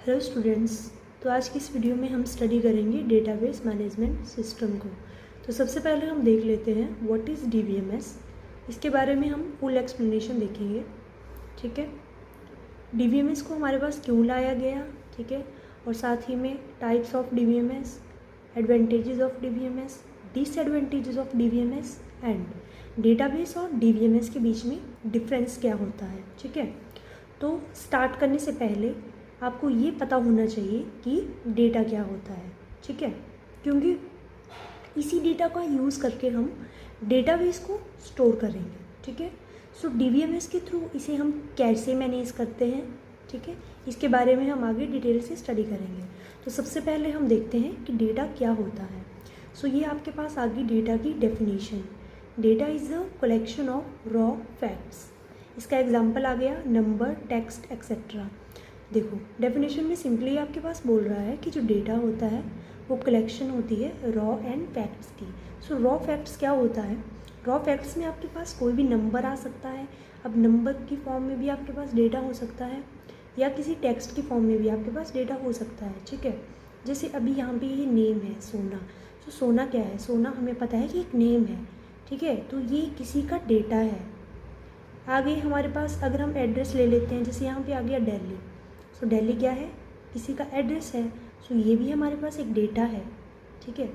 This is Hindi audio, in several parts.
Hello students. तो आज की इस वीडियो में हम स्टडी करेंगे डेटाबेस मैनेजमेंट सिस्टम को। तो सबसे पहले हम देख लेते हैं व्हाट इज़ डीबीएमएस। इसके बारे में हम फुल एक्सप्लेनेशन देखेंगे। ठीक है, डीबीएमएस को हमारे पास क्यों लाया गया, ठीक है, और साथ ही में types of DBMS, advantages of DBMS, disadvantages of DBMS and database और डीबीएमएस के बीच में डिफरेंस क्या होता है। ठीक है, तो स्टार्ट करने से पहले आपको ये पता होना चाहिए कि डेटा क्या होता है। ठीक है, क्योंकि इसी डेटा का यूज़ करके हम डेटाबेस को स्टोर करेंगे। ठीक है, सो डीबीएमएस के थ्रू इसे हम कैसे मैनेज करते हैं, ठीक है, इसके बारे में हम आगे डिटेल से स्टडी करेंगे। तो सबसे पहले हम देखते हैं कि डेटा क्या होता है। सो ये आपके पास आ गई डेटा की definition. Data is a collection of raw facts. इसका एग्जाम्पल आ गया नंबर, टेक्स्ट एक्सेट्रा। देखो, डेफिनेशन में सिंपली आपके पास बोल रहा है कि जो डेटा होता है वो कलेक्शन होती है रॉ एंड फैक्ट्स की। सो रॉ फैक्ट्स क्या होता है? रॉ फैक्ट्स में आपके पास कोई भी नंबर आ सकता है। अब नंबर की फॉर्म में भी आपके पास डेटा हो सकता है या किसी टेक्स्ट की फॉर्म में भी आपके पास डेटा हो सकता है। ठीक है, जैसे अभी यहाँ पे ये नेम है सोना। तो सोना क्या है? सोना हमें पता है कि एक नेम है। ठीक है, तो ये किसी का डेटा है। आगे हमारे पास अगर हम एड्रेस ले लेते हैं, जैसे यहाँ पे आ गया दिल्ली। सो दिल्ली क्या है? किसी का एड्रेस है। सो ये भी हमारे पास एक डेटा है। ठीक है,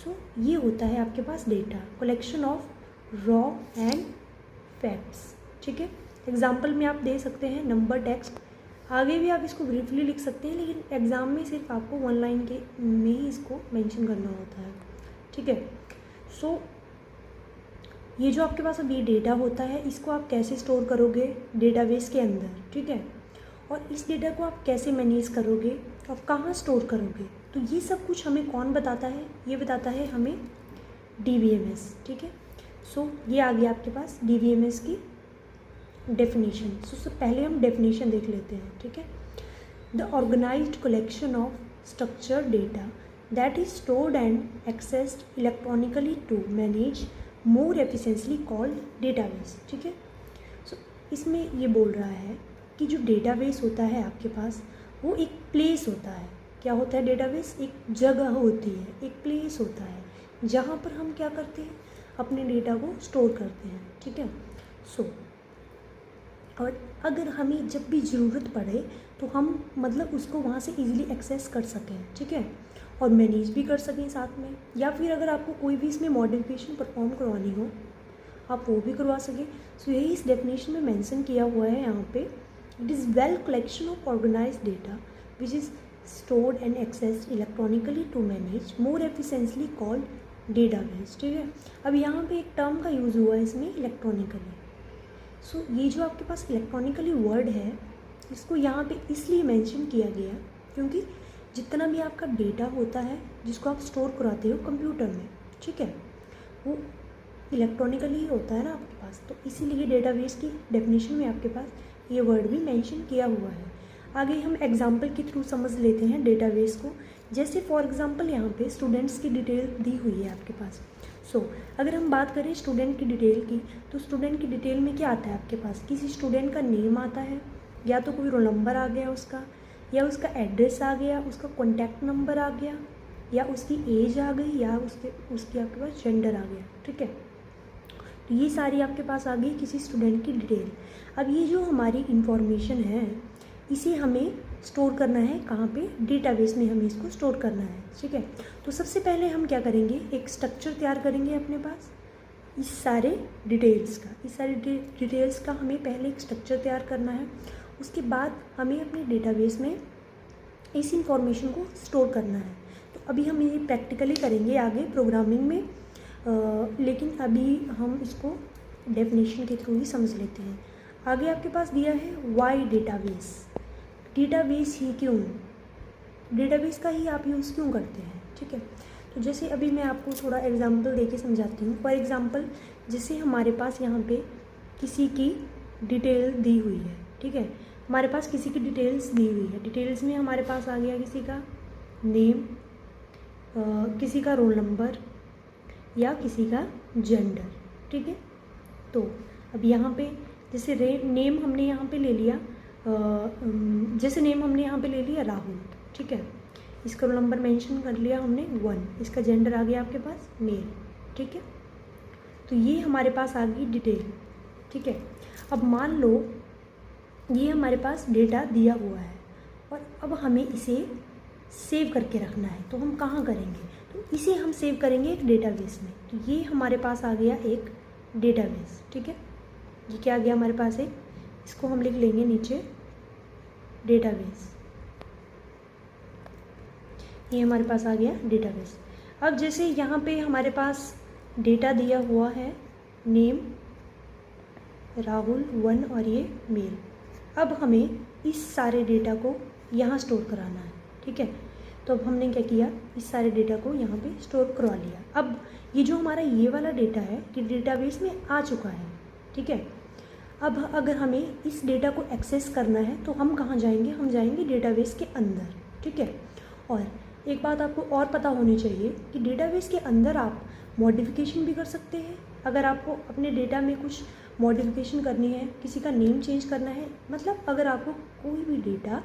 सो ये होता है आपके पास data, collection of raw and facts. ठीक है, एग्जाम्पल में आप दे सकते हैं नंबर, टेक्स्ट। आगे भी आप इसको ब्रीफली लिख सकते हैं, लेकिन एग्ज़ाम में सिर्फ आपको वन लाइन के में ही इसको मेंशन करना होता है। ठीक है, सो ये जो आपके पास अभी डेटा होता है इसको आप कैसे स्टोर करोगे? डेटाबेस के अंदर। ठीक है, और इस डेटा को आप कैसे मैनेज करोगे और कहाँ स्टोर करोगे? तो ये सब कुछ हमें कौन बताता है? ये बताता है हमें डीबीएमएस। ठीक है, सो ये आ गया आपके पास डीबीएमएस की डेफिनेशन। सो पहले हम डेफिनेशन देख लेते हैं। ठीक है, the organised collection of structured data that is stored and accessed electronically to manage more efficiently called database. ठीक है, सो इसमें ये बोल रहा है कि जो डेटाबेस होता है आपके पास वो एक प्लेस होता है। क्या होता है? डेटाबेस एक जगह होती है, एक प्लेस होता है जहाँ पर हम क्या करते हैं? अपने डेटा को स्टोर करते हैं। ठीक है, सो और अगर हमें जब भी ज़रूरत पड़े तो हम मतलब उसको वहाँ से इजीली एक्सेस कर सकें। ठीक है, और मैनेज भी कर सकें साथ में, या फिर अगर आपको कोई भी इसमें मॉडिफिकेशन परफॉर्म करवानी हो आप वो भी करवा सकें। सो यही इस डेफिनेशन में मेंशन किया हुआ है यहाँ पे। It is well collection of organized data which is stored and accessed electronically to manage more efficiently called database। ठीक है, अब यहाँ पे एक टर्म का यूज़ हुआ है इसमें, इलेक्ट्रॉनिकली। सो ये जो आपके पास इलेक्ट्रॉनिकली वर्ड है इसको यहाँ पे इसलिए मेंशन किया गया क्योंकि जितना भी आपका डेटा होता है जिसको आप स्टोर कराते हो कंप्यूटर में, ठीक है, वो इलेक्ट्रॉनिकली ही होता है ना आपके पास। तो इसीलिए डेटाबेस की डेफिनेशन में आपके पास ये वर्ड भी मेंशन किया हुआ है। आगे हम एग्जांपल के थ्रू समझ लेते हैं डेटाबेस को। जैसे फॉर एग्जांपल यहाँ पे स्टूडेंट्स की डिटेल दी हुई है आपके पास। सो अगर हम बात करें स्टूडेंट की डिटेल की, तो स्टूडेंट की डिटेल में क्या आता है आपके पास? किसी स्टूडेंट का नेम आता है, या तो कोई रोल नंबर आ गया उसका, या उसका एड्रेस आ गया, उसका कॉन्टैक्ट नंबर आ गया, या उसकी एज आ गई, या उसकी आपके पास जेंडर आ गया। ठीक है, तो ये सारी आपके पास आ गई किसी स्टूडेंट की डिटेल। अब ये जो हमारी इंफॉर्मेशन है इसे हमें स्टोर करना है कहाँ पे? डेटाबेस में हमें इसको स्टोर करना है। ठीक है, तो सबसे पहले हम क्या करेंगे? एक स्ट्रक्चर तैयार करेंगे अपने पास इस सारे डिटेल्स का। इस सारे डिटेल्स का हमें पहले एक स्ट्रक्चर तैयार करना है। उसके बाद हमें अपने डेटाबेस में इस इंफॉर्मेशन को स्टोर करना है। तो अभी हम ये प्रैक्टिकली करेंगे आगे प्रोग्रामिंग में, लेकिन अभी हम इसको डेफिनेशन के थ्रू ही समझ लेते हैं। आगे आपके पास दिया है वाई डेटाबेस। डेटाबेस ही क्यों? डेटाबेस का ही आप यूज़ क्यों करते हैं? ठीक है, तो जैसे अभी मैं आपको थोड़ा एग्जांपल देके समझाती हूँ। फॉर एग्जांपल जैसे हमारे पास यहाँ पे किसी की डिटेल दी हुई है। ठीक है, हमारे पास किसी की डिटेल्स दी हुई है। डिटेल्स में हमारे पास आ गया किसी का नेम, किसी का रोल नंबर, या किसी का जेंडर। ठीक है, तो अब यहाँ पे जैसे नेम हमने यहाँ पे ले लिया, जैसे नेम हमने यहाँ पे ले लिया राहुल, ठीक है, इसका रोल नंबर मेंशन कर लिया हमने 1, इसका जेंडर आ गया आपके पास मेल, ठीक है। तो ये हमारे पास आ गई डिटेल, ठीक है। अब मान लो ये हमारे पास डेटा दिया हुआ है और अब हमें इसे सेव करके रखना है, तो हम कहाँ करेंगे, तो इसे हम सेव करेंगे एक डेटाबेस में। तो ये हमारे पास आ गया एक डेटाबेस, ठीक है। ये क्या आ गया हमारे पास एक, इसको हम लिख लेंगे नीचे डेटाबेस, ये हमारे पास आ गया डेटाबेस। अब जैसे यहाँ पे हमारे पास डेटा दिया हुआ है नेम राहुल 1 और ये मेल, अब हमें इस सारे डेटा को यहाँ स्टोर कराना है, ठीक है। तो अब हमने क्या किया, इस सारे डेटा को यहाँ पे स्टोर करवा लिया। अब ये जो हमारा ये वाला डेटा है कि डेटाबेस में आ चुका है, ठीक है। अब अगर हमें इस डेटा को एक्सेस करना है तो हम कहाँ जाएंगे, हम जाएंगे डेटाबेस के अंदर, ठीक है। और एक बात आपको और पता होनी चाहिए कि डेटाबेस के अंदर आप मॉडिफिकेशन भी कर सकते हैं। अगर आपको अपने डेटा में कुछ मॉडिफिकेशन करनी है, किसी का नेम चेंज करना है, मतलब अगर आपको कोई भी डेटा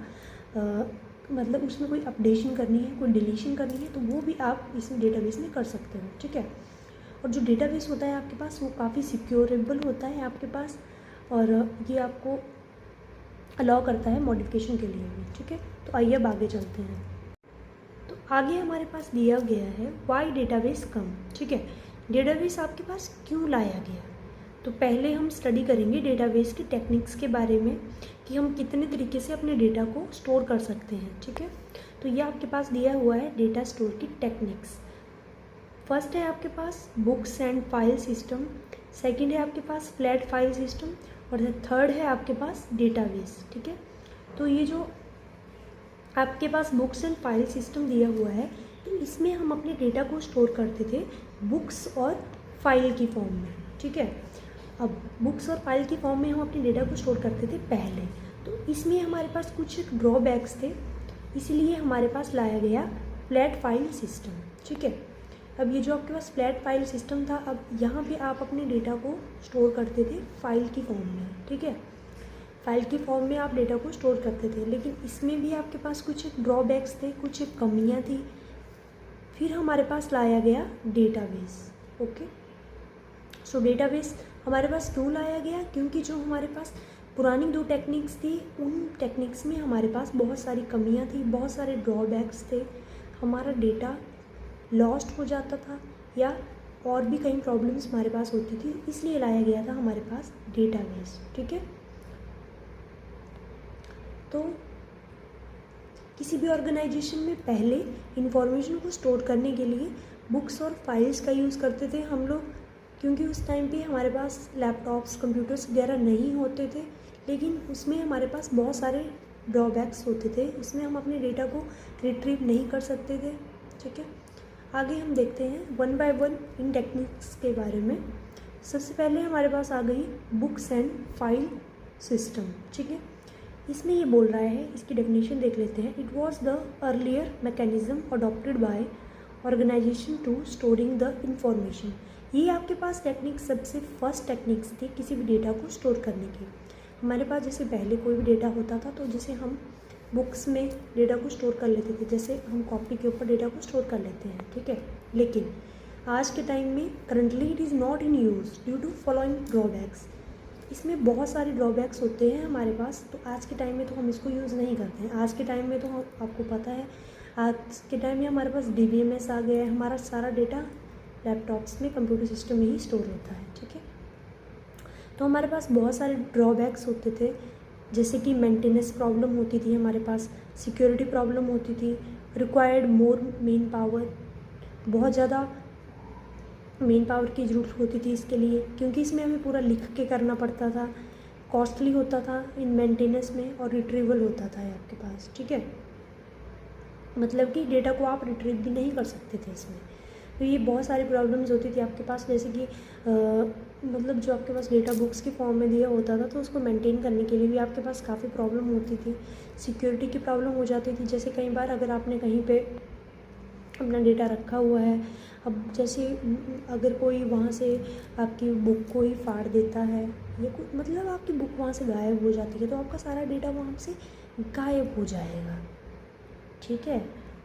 मतलब उसमें कोई अपडेशन करनी है, कोई डिलीशन करनी है, तो वो भी आप इस डेटाबेस में कर सकते हो, ठीक है। और जो डेटाबेस होता है आपके पास वो काफ़ी सिक्योरेबल होता है आपके पास, और ये आपको अलाउ करता है मॉडिफिकेशन के लिए भी, ठीक है। तो आइए अब आगे चलते हैं। तो आगे हमारे पास दिया गया है वाई डेटाबेस कम, ठीक है। डेटाबेस आपके पास क्यों लाया गया, तो पहले हम स्टडी करेंगे डेटाबेस की टेक्निक्स के बारे में कि हम कितने तरीके से अपने डेटा को स्टोर कर सकते हैं, ठीक है। तो ये आपके पास दिया हुआ है डेटा स्टोर की टेक्निक्स। फर्स्ट है आपके पास books and file system, second है आपके पास फ्लैट फाइल सिस्टम, और थर्ड है आपके पास डेटाबेस, ठीक है। तो ये जो आपके पास बुक्स एंड फाइल सिस्टम दिया हुआ है, तो इसमें हम अपने डेटा को स्टोर करते थे बुक्स और फाइल की फॉर्म में, ठीक है। अब बुक्स और फाइल की फॉर्म में हम अपने डेटा को स्टोर करते थे पहले, तो इसमें हमारे पास कुछ ड्रॉबैक्स थे, इसलिए हमारे पास लाया गया फ्लैट फाइल सिस्टम, ठीक है। अब ये जो आपके पास फ्लैट फाइल सिस्टम था, अब यहाँ पे आप अपने डेटा को स्टोर करते थे फाइल की फॉर्म में, ठीक है। फाइल की फॉर्म में आप डेटा को स्टोर करते थे, लेकिन इसमें भी आपके पास कुछ ड्रॉबैक्स थे, कुछ कमियाँ थी। फिर हमारे पास लाया गया डेटाबेस, ओके। सो डेटाबेस हमारे पास क्यों लाया गया, क्योंकि जो हमारे पास पुरानी 2 टेक्निक्स थी, उन टेक्निक्स में हमारे पास बहुत सारी कमियां थी, बहुत सारे ड्रॉबैक्स थे, हमारा डेटा लॉस्ट हो जाता था या और भी कई प्रॉब्लम्स हमारे पास होती थी, इसलिए लाया गया था हमारे पास डेटाबेस, ठीक है। तो किसी भी ऑर्गेनाइजेशन में पहले इंफॉर्मेशन को स्टोर करने के लिए बुक्स और फाइल्स का यूज़ करते थे हम लोग, क्योंकि उस टाइम पे हमारे पास लैपटॉप्स कंप्यूटर्स वगैरह नहीं होते थे, लेकिन उसमें हमारे पास बहुत सारे ड्रॉबैक्स होते थे, उसमें हम अपने डेटा को रिट्रीव नहीं कर सकते थे, ठीक है। आगे हम देखते हैं 1 बाय 1 इन टेक्निक्स के बारे में। सबसे पहले हमारे पास आ गई बुक्स एंड फाइल सिस्टम, ठीक है। इसमें ये बोल रहा है, इसकी डेफिनेशन देख लेते हैं। It was the earlier mechanism adopted by organisation to storing the information. ये आपके पास टेक्निक सबसे फर्स्ट टेक्निक्स थी किसी भी डेटा को स्टोर करने की। हमारे पास जैसे पहले कोई भी डेटा होता था तो जैसे हम बुक्स में डेटा को स्टोर कर लेते थे, जैसे हम कॉपी के ऊपर डेटा को स्टोर कर लेते हैं, ठीक है। लेकिन आज के टाइम में currently it is not in use due to following drawbacks. इसमें बहुत सारे ड्रॉबैक्स होते हैं हमारे पास, तो आज के टाइम में तो हम इसको यूज़ नहीं करते हैं। आज के टाइम में तो आपको पता है, आज के टाइम में हमारे पास DBMS आ गया है, हमारा सारा डेटा लैपटॉप्स में कंप्यूटर सिस्टम में ही स्टोर होता है, ठीक है। तो हमारे पास बहुत सारे ड्रॉबैक्स होते थे, जैसे कि मेंटेनेंस प्रॉब्लम होती थी हमारे पास, सिक्योरिटी प्रॉब्लम होती थी, रिक्वायर्ड मोर मेन पावर, बहुत ज़्यादा मेन पावर की ज़रूरत होती थी इसके लिए, क्योंकि इसमें हमें पूरा लिख के करना पड़ता था, कॉस्टली होता था इन मेंटेनेंस में, और रिट्रीवल होता था आपके पास, ठीक है। मतलब कि डेटा को आप रिट्रीव भी नहीं कर सकते थे इसमें। तो ये बहुत सारी प्रॉब्लम्स होती थी आपके पास, जैसे कि मतलब जो आपके पास डेटा बुक्स की फॉर्म में दिया होता था तो उसको मेंटेन करने के लिए भी आपके पास काफ़ी प्रॉब्लम होती थी, सिक्योरिटी की प्रॉब्लम हो जाती थी। जैसे कई बार अगर आपने कहीं पे अपना डेटा रखा हुआ है, अब जैसे अगर कोई वहाँ से आपकी बुक को ही फाड़ देता है या कोई मतलब आपकी बुक वहाँ से गायब हो जाती है तो आपका सारा डेटा वहाँ से गायब हो जाएगा, ठीक है।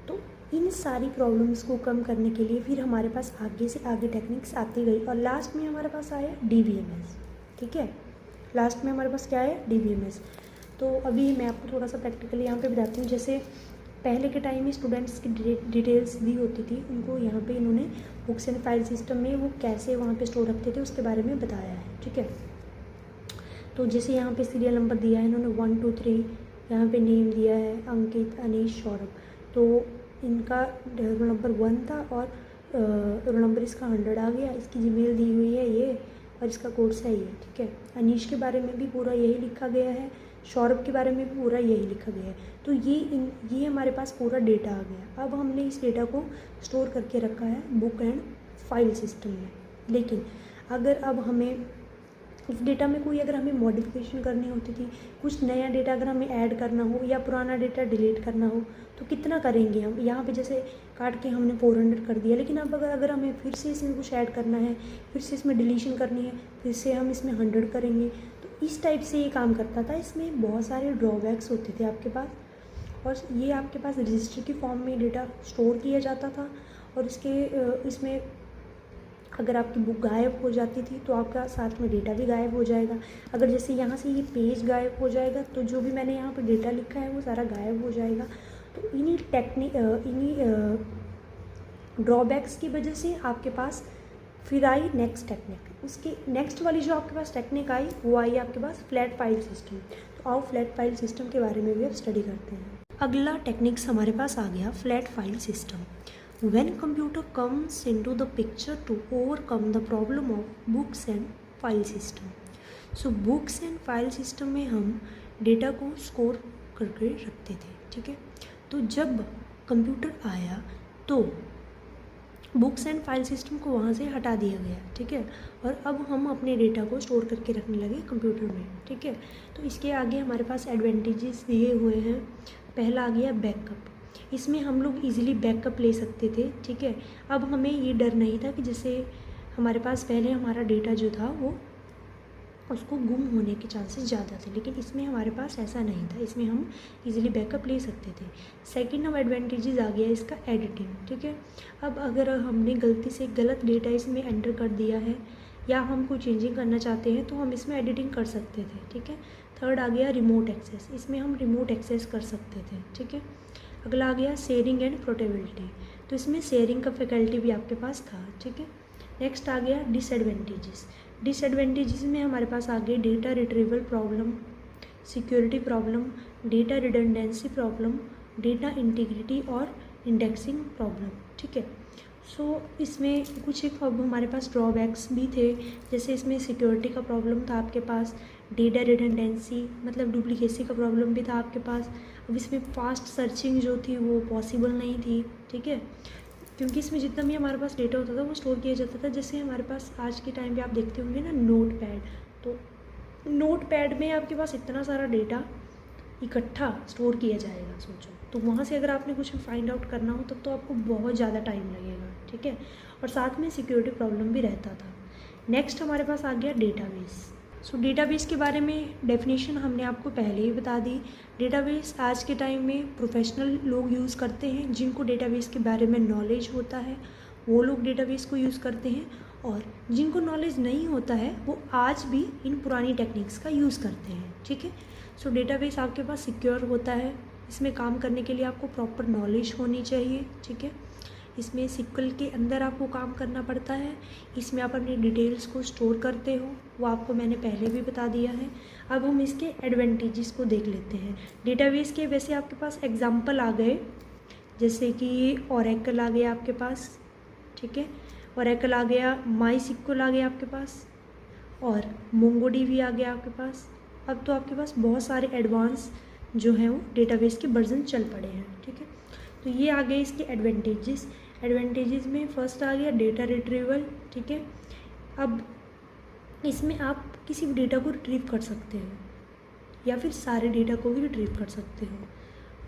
तो इन सारी प्रॉब्लम्स को कम करने के लिए फिर हमारे पास आगे से आगे टेक्निक्स आती गई और लास्ट में हमारे पास आया DBMS, ठीक है। लास्ट में हमारे पास क्या है, DBMS। तो अभी मैं आपको थोड़ा सा प्रैक्टिकली यहाँ पे बताती हूँ। जैसे पहले के टाइम में स्टूडेंट्स की डिटेल्स दी होती थी, उनको यहाँ पे इन्होंने बुक्स एंड फाइल सिस्टम में वो कैसे वहाँ पे स्टोर रखते थे उसके बारे में बताया है, ठीक है। तो जैसे यहाँ पे सीरियल नंबर दिया है इन्होंने 1 2 3, यहाँ पे नेम दिया है अंकित, अनीश, सौरभ। तो इनका रोल नंबर 1 था और रोल नंबर इसका 100 आ गया। इसकी जीमेल दी हुई है ये और इसका कोर्स है ये, ठीक है। अनीश के बारे में भी पूरा यही लिखा गया है, सौरभ के बारे में भी पूरा यही लिखा गया है। तो ये हमारे पास पूरा डेटा आ गया। अब हमने इस डेटा को स्टोर करके रखा है बुक एंड फाइल सिस्टम में। लेकिन अगर अब हमें इस डेटा में कोई अगर हमें मॉडिफिकेशन करनी होती थी, कुछ नया डेटा अगर हमें ऐड करना हो या पुराना डेटा डिलीट करना हो तो कितना करेंगे हम। यहाँ पे जैसे काट के हमने 400 कर दिया, लेकिन अब अगर हमें फिर से इसमें कुछ ऐड करना है, फिर से इसमें डिलीशन करनी है, फिर से हम इसमें 100 करेंगे। तो इस टाइप से ये काम करता था। इसमें बहुत सारे ड्रॉबैक्स होते थे आपके पास और ये आपके पास रजिस्टर की फॉर्म में डेटा स्टोर किया जाता था और इसमें अगर आपकी बुक गायब हो जाती थी तो आपका साथ में डेटा भी गायब हो जाएगा। अगर जैसे यहाँ से ये पेज गायब हो जाएगा तो जो भी मैंने यहाँ पर डेटा लिखा है वो सारा गायब हो जाएगा। तो इन्हीं ड्रॉबैक्स की वजह से आपके पास फिर आई नेक्स्ट टेक्निक। उसकी नेक्स्ट वाली जो आपके पास टेक्निक आई वो आई आपके पास फ्लैट फाइल सिस्टम। तो आओ फ्लैट फाइल सिस्टम के बारे में भी अब स्टडी करते हैं। अगला टेक्निक्स हमारे पास आ गया flat file system. When computer comes into the picture to overcome the problem of books and file system. So books and file system में हम डेटा को स्टोर करके रखते थे, ठीक है। तो जब कंप्यूटर आया तो बुक्स एंड फाइल सिस्टम को वहाँ से हटा दिया गया, ठीक है। और अब हम अपने डेटा को स्टोर करके रखने लगे कंप्यूटर में, ठीक है। तो इसके आगे हमारे पास एडवांटेजेस दिए हुए हैं। पहला आ गया बैकअप। इसमें हम लोग इजीली बैकअप ले सकते थे, ठीक है। अब हमें ये डर नहीं था कि जैसे हमारे पास पहले हमारा डेटा जो था वो उसको गुम होने के चांसेस ज़्यादा थे, लेकिन इसमें हमारे पास ऐसा नहीं था। इसमें हम इजीली बैकअप ले सकते थे। सेकंड अब एडवांटेजेस आ गया इसका एडिटिंग, ठीक है। अब अगर हमने गलती से गलत डेटा इसमें एंटर कर दिया है या हम कोई चेंजिंग करना चाहते हैं तो हम इसमें एडिटिंग कर सकते थे, ठीक है। थर्ड आ गया रिमोट एक्सेस। इसमें हम रिमोट एक्सेस कर सकते थे, ठीक है। अगला आ गया शेयरिंग एंड पोर्टेबिलिटी। तो इसमें शेयरिंग का फैकल्टी भी आपके पास था, ठीक है। नेक्स्ट आ गया डिसएडवांटेजेस। डिसएडवांटेजेस में हमारे पास आ गए data retrieval problem, security problem, data redundancy problem, data integrity और इंडेक्सिंग प्रॉब्लम, ठीक है। सो इसमें कुछ एक अब हमारे पास ड्रॉबैक्स भी थे। जैसे इसमें सिक्योरिटी का प्रॉब्लम था आपके पास, डेटा रिडंडेंसी मतलब डुप्लीकेसी का प्रॉब्लम भी था आपके पास। अब इसमें फास्ट सर्चिंग जो थी वो पॉसिबल नहीं थी, ठीक है, क्योंकि इसमें जितना भी हमारे पास डेटा होता था वो स्टोर किया जाता था। जैसे हमारे पास आज के टाइम पे आप देखते होंगे ना नोट पैड, तो नोट पैड में आपके पास इतना सारा डेटा इकट्ठा स्टोर किया जाएगा, सोचो। तो वहाँ से अगर आपने कुछ फाइंड आउट करना हो तब तो आपको बहुत ज़्यादा टाइम लगेगा, ठीक है। और साथ में सिक्योरिटी प्रॉब्लम भी रहता था। नेक्स्ट हमारे पास आ गया डेटाबेस। सो डेटाबेस के बारे में डेफिनेशन हमने आपको पहले ही बता दी। डेटाबेस आज के टाइम में प्रोफेशनल लोग यूज़ करते हैं, जिनको डेटाबेस के बारे में नॉलेज होता है वो लोग डेटाबेस को यूज़ करते हैं, और जिनको नॉलेज नहीं होता है वो आज भी इन पुरानी टेक्निक्स का यूज़ करते हैं, ठीक है। सो डेटाबेस आपके पास सिक्योर होता है। इसमें काम करने के लिए आपको प्रॉपर नॉलेज होनी चाहिए, ठीक है। इसमें सिक्वल के अंदर आपको काम करना पड़ता है। इसमें आप अपनी डिटेल्स को स्टोर करते हो, वो आपको मैंने पहले भी बता दिया है। अब हम इसके एडवांटेजेस को देख लेते हैं। डेटाबेस के वैसे आपके पास एग्जांपल आ गए, जैसे कि ओरेकल आ गया आपके पास, ठीक है। ओरेकल आ गया, माईसिक्वल आ गया आपके पास, और मोंगोडीबी आ गया आपके पास। अब तो आपके पास बहुत सारे एडवांस जो हैं वो डेटाबेस के वर्जन चल पड़े हैं, ठीक है। तो ये आ गए इसके एडवांटेजेस। एडवांटेजेस में फर्स्ट आ गया डेटा रिट्रीवल, ठीक है। अब इसमें आप किसी भी डेटा को रिट्रीव कर सकते हो या फिर सारे डेटा को भी रिट्रीव कर सकते हो।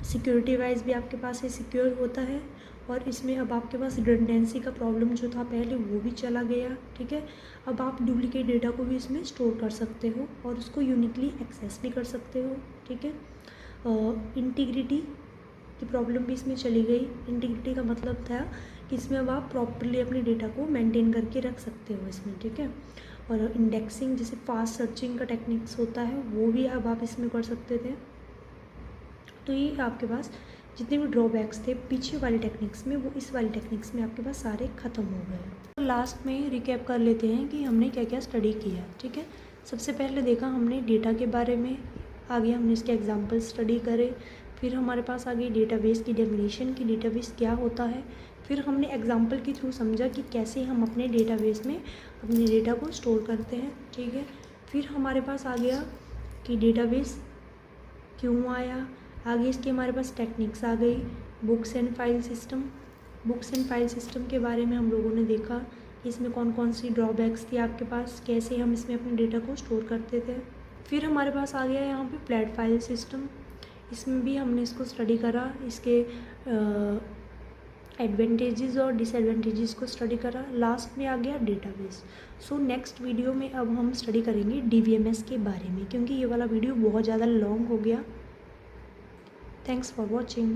सिक्योरिटी वाइज भी आपके पास ये सिक्योर होता है, और इसमें अब आपके पास रिडंडेंसी का प्रॉब्लम जो था पहले वो भी चला गया, ठीक है। अब आप डुप्लीकेट डेटा को भी इसमें स्टोर कर सकते हो और उसको यूनिकली एक्सेस भी कर सकते हो, ठीक है। इंटीग्रिटी की प्रॉब्लम भी इसमें चली गई। इंटीग्रिटी का मतलब था कि इसमें अब आप प्रॉपरली अपने डेटा को मेंटेन करके रख सकते हो इसमें, ठीक है। और इंडेक्सिंग जैसे फास्ट सर्चिंग का टेक्निक्स होता है वो भी अब आप इसमें कर सकते थे। तो ये आपके पास जितने भी ड्रॉबैक्स थे पीछे वाली टेक्निक्स में, वो इस वाली टेक्निक्स में आपके पास सारे ख़त्म हो गए। तो लास्ट में रिकैप कर लेते हैं कि हमने क्या क्या स्टडी किया, ठीक है। सबसे पहले देखा हमने डेटा के बारे में, आगे हमने इसके एग्जाम्पल स्टडी करे, फिर हमारे पास आ गई डेटाबेस की डेफिनेशन कि डेटाबेस क्या होता है, फिर हमने एग्जाम्पल के थ्रू समझा कि कैसे हम अपने डेटाबेस में अपने डेटा को स्टोर करते हैं, ठीक है। फिर हमारे पास आ गया कि डेटाबेस क्यों आया, आगे इसके हमारे पास टेक्निक्स आ गई। Books and file system, books and file system के बारे में हम लोगों ने देखा कि इसमें कौन कौन सी ड्रॉबैक्स थी आपके पास, कैसे हम इसमें अपने डेटा को स्टोर करते थे। फिर हमारे पास आ गया यहाँ पे फ्लैट फाइल सिस्टम, इसमें भी हमने इसको स्टडी करा, इसके एडवांटेजेस और डिसएडवांटेजेस को स्टडी करा। लास्ट में आ गया डेटाबेस। सो नेक्स्ट वीडियो में अब हम स्टडी करेंगे DBMS के बारे में, क्योंकि ये वाला वीडियो बहुत ज़्यादा लॉन्ग हो गया। Thanks for watching.